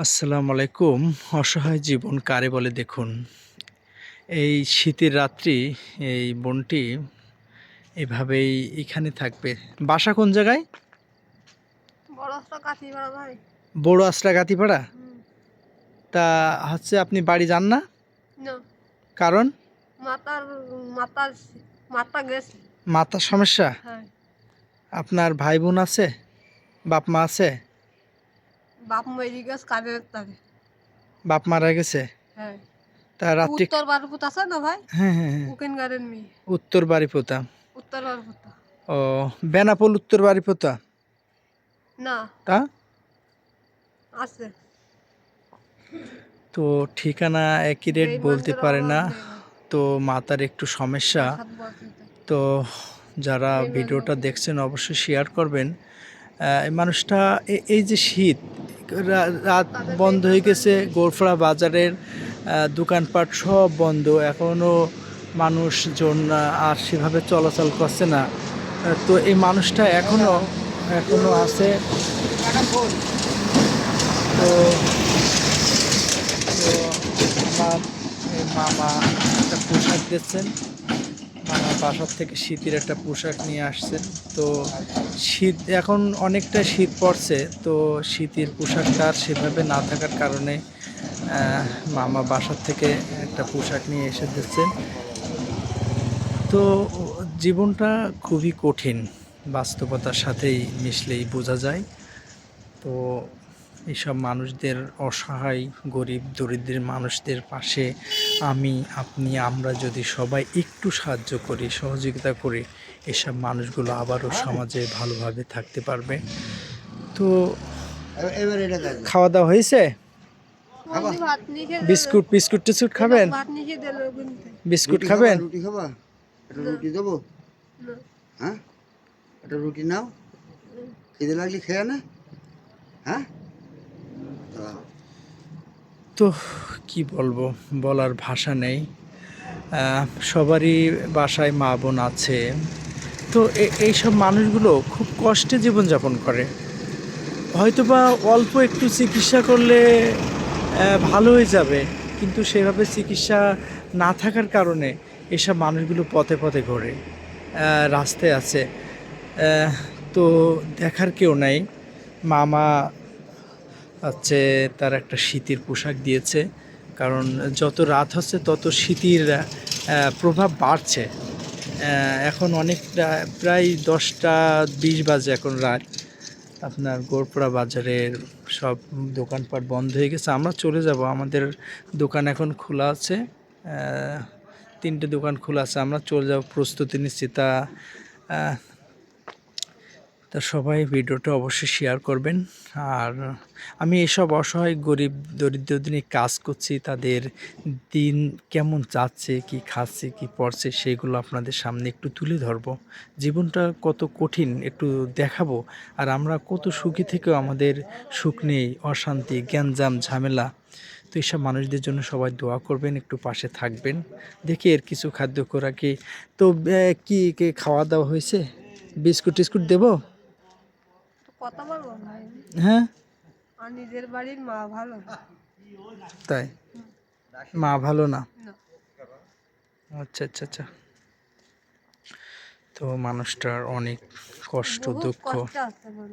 আসসালামু আলাইকুম। অসহায় জীবন কারে বলে দেখুন। এই শীতের রাত্রি এই বোনটি এভাবেই এখানে থাকবে। বাসা কোন জায়গায়? বড় একটা কাঠিপাড়া ভাই। বড় আশ্রা গাতিপাড়া? হুম। তা হচ্ছে আপনি বাড়ি যান না? না, কারণ? মাথার মাথার মাথা গেছে। মাথার সমস্যা? হ্যাঁ। আপনার ভাই বোন আছে? বাপ মা আছে? বাপ মরে গেছে কাজের তাকে। বাপ মারা গেছে? হ্যাঁ। তা রাত্রি উত্তর বারপুত আছে না ভাই? হ্যাঁ, হ্যাঁ, হ্যাঁ। উকিন গাড়ির মেয়ে। উত্তর বাড়িপোতা। উত্তর বারপুত। ও, বেনাপোল উত্তর বাড়িপোতা? না, তা? আছে। তো ঠিকানা অ্যাকুরেট বলতে বেঈমানদের পারে অভাব না। নেই ভাই। তো মাথার একটু সমস্যা। ৬-৭ বছর থেকে। তো যারা বেঈমান ভিডিওটা লোক। দেখছেন অবশ্যই শেয়ার করবেন। এই মানুষটা এই যে শীত, রাত তাদের বন্ধ বেঈমান হয়ে গেছে, মানুষ। গোরফড়া বাজারের দোকানপাট সব বন্ধ। এখনও মানুষজন আর সেভাবে চলাচল করছে না। তো এই মানুষটা এখনো আছে। তো তো আমার এই মামা একটা পোশাক দিচ্ছেন। মামা বাসার থেকে শীতের একটা পোশাক নিয়ে আসছেন। তো শীত এখন অনেকটা শীত পড়ছে, তো শীতের পোশাকটা আর সেভাবে না থাকার কারণে মামা বাসার থেকে একটা পোশাক নিয়ে এসে দিচ্ছেন। তো জীবনটা খুবই কঠিন, বাস্তবতার সাথেই মিশলেই বোঝা যায়। তো এইসব মানুষদের, অসহায় গরিব দরিদ্রের মানুষদের পাশে আপনি আমরা যদি সবাই একটু সাহায্য করি, সহযোগিতা করি, এসব মানুষগুলো আবারও সমাজে ভালোভাবে থাকতে পারবে। তো খাওয়া দাওয়া হয়েছে? ভাত নিয়ে খেয়ে বিস্কুট বিস্কুট টিস্কুট খাবেন? ভাত নিয়ে খেয়ে দিল কিন্তু। বিস্কুট খাবেন? রুটি খাবা? একটা রুটি দেবো? না। হ্যাঁ, একটা রুটি নাও, খিদে লাগলে খেয়ে না। হ্যাঁ, তো কি বলবো, বলার ভাষা নেই। সবারই বাসায় মা বোন আছে। তো এইসব মানুষগুলো খুব কষ্টে জীবনযাপন করে। হয়তোবা অল্প একটু চিকিৎসা করলে ভালো হয়ে যাবে, কিন্তু সেভাবে চিকিৎসা না থাকার কারণে এসব মানুষগুলো পথে পথে ঘোরে, রাস্তায় আছে। তো দেখার কেউ নাই। মামা হচ্ছে তার একটা শীতের পোশাক দিয়েছে, কারণ যত রাত হচ্ছে তত শীতের প্রভাব বাড়ছে। এখন অনেকটা, প্রায় 10টা 20 বাজে এখন রাত। আপনার গোরপড়া বাজারের সব দোকানপাট বন্ধ হয়ে গেছে। আমরা চলে যাব, আমাদের দোকান এখন খোলা আছে, 3টে দোকান খোলা আছে। আমরা চলে যাব, প্রস্তুতি নিচ্ছি। তা সবাই ভিডিওটা অবশ্যই শেয়ার করবেন। আর আমি এসব অসহায় গরিব দরিদ্রদের নিয়ে কাজ করছি, তাদের দিন কেমন যাচ্ছে, কি খাচ্ছে, কি পড়ছে, সেইগুলো আপনাদের সামনে একটু তুলে ধরবো। জীবনটা কত কঠিন একটু দেখাবো। আর আমরা কত সুখী থেকেও আমাদের সুখ নেই, অশান্তি, গ্যাঞ্জাম, ঝামেলা। তো এইসব মানুষদের জন্য সবাই দোয়া করবেন, একটু পাশে থাকবেন। দেখি এর কিছু খাদ্য খোরাকি। তো কি খাওয়া দাওয়া হয়েছে? বিস্কুট টিস্কুট দেবো? কথা বলবো ভাই। হ্যাঁ, আর নিজের বাড়ির মা ভালো না। তাই? মা ভালো না? না। আচ্ছা, আচ্ছা, আচ্ছা। তো মানুষটার অনেক কষ্ট, বহুত দুঃখ। কষ্টে আছে।